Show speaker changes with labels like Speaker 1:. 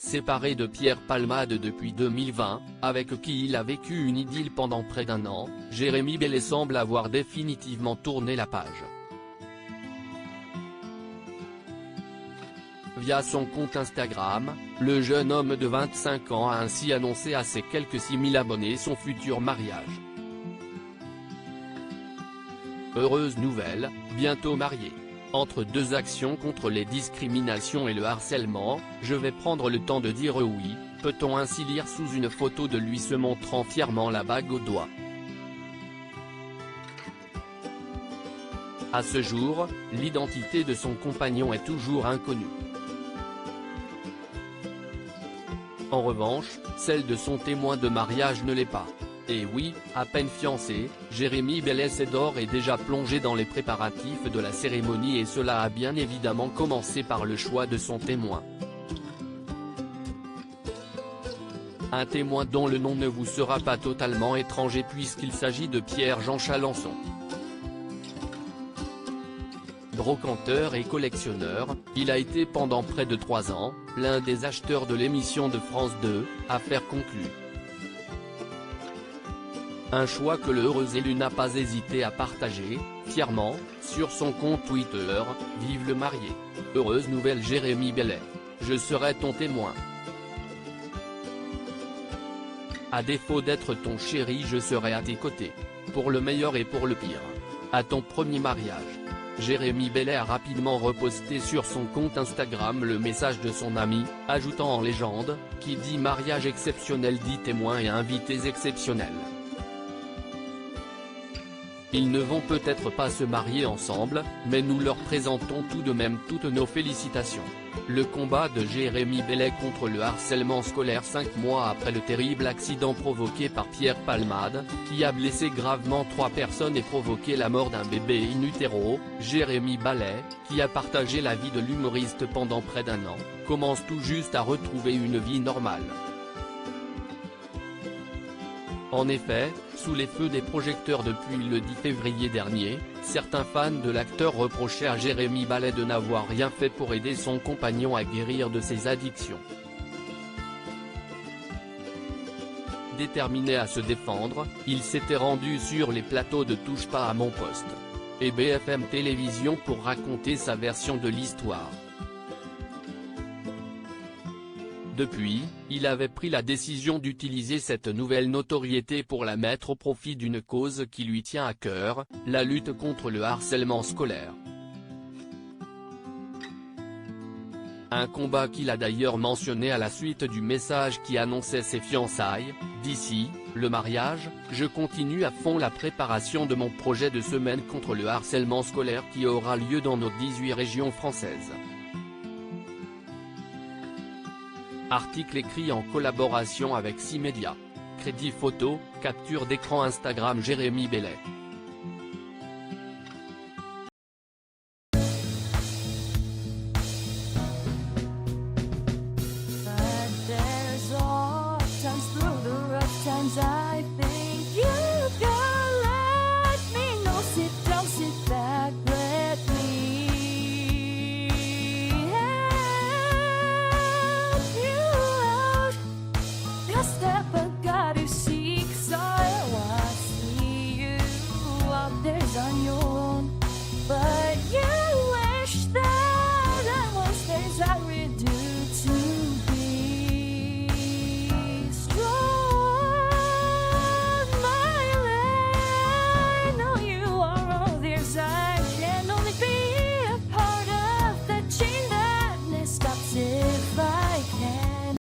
Speaker 1: Séparé de Pierre Palmade depuis 2020, avec qui il a vécu une idylle pendant près d'un an, Jérémy Bellet semble avoir définitivement tourné la page. Via son compte Instagram, le jeune homme de 25 ans a ainsi annoncé à ses quelques 6000 abonnés son futur mariage. Heureuse nouvelle, bientôt marié. Entre deux actions contre les discriminations et le harcèlement, je vais prendre le temps de dire oui, peut-on ainsi lire sous une photo de lui se montrant fièrement la bague au doigt. À ce jour, l'identité de son compagnon est toujours inconnue. En revanche, celle de son témoin de mariage ne l'est pas. Et oui, à peine fiancé, Jérémy Bellet s'est d'ores et déjà plongé dans les préparatifs de la cérémonie et cela a bien évidemment commencé par le choix de son témoin. Un témoin dont le nom ne vous sera pas totalement étranger puisqu'il s'agit de Pierre-Jean Chalençon. Brocanteur et collectionneur, il a été pendant près de 3 ans, l'un des acheteurs de l'émission de France 2, Affaires conclues. Un choix que le heureux élu n'a pas hésité à partager, fièrement, sur son compte Twitter, vive le marié. Heureuse nouvelle Jérémy Bellet. Je serai ton témoin. À défaut d'être ton chéri, je serai à tes côtés. Pour le meilleur et pour le pire. À ton premier mariage. Jérémy Bellet a rapidement reposté sur son compte Instagram le message de son ami, ajoutant en légende, qui dit mariage exceptionnel dit témoins et invités exceptionnels. Ils ne vont peut-être pas se marier ensemble, mais nous leur présentons tout de même toutes nos félicitations. Le combat de Jérémy Bellet contre le harcèlement scolaire 5 mois après le terrible accident provoqué par Pierre Palmade, qui a blessé gravement 3 personnes et provoqué la mort d'un bébé in utero, Jérémy Bellet, qui a partagé la vie de l'humoriste pendant près d'un an, commence tout juste à retrouver une vie normale. En effet, sous les feux des projecteurs depuis le 10 février dernier, certains fans de l'acteur reprochaient à Jérémy Bellet de n'avoir rien fait pour aider son compagnon à guérir de ses addictions. Déterminé à se défendre, il s'était rendu sur les plateaux de Touche pas à mon poste et BFM Télévision pour raconter sa version de l'histoire. Depuis, il avait pris la décision d'utiliser cette nouvelle notoriété pour la mettre au profit d'une cause qui lui tient à cœur, la lutte contre le harcèlement scolaire. Un combat qu'il a d'ailleurs mentionné à la suite du message qui annonçait ses fiançailles. D'ici, le mariage, je continue à fond la préparation de mon projet de semaine contre le harcèlement scolaire qui aura lieu dans nos 18 régions françaises. Article écrit en collaboration avec 6 médias. Crédit photo, capture d'écran Instagram Jérémy Bellet.